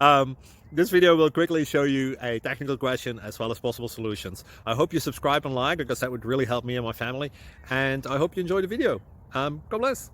um, this video will quickly show you a technical question as well as possible solutions. I hope you subscribe and like, because that would really help me and my family. And I hope you enjoy the video. God bless.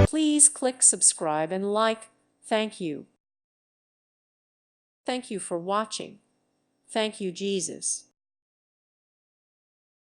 Please click subscribe and like. Thank you. Thank you for watching. Thank you, Jesus.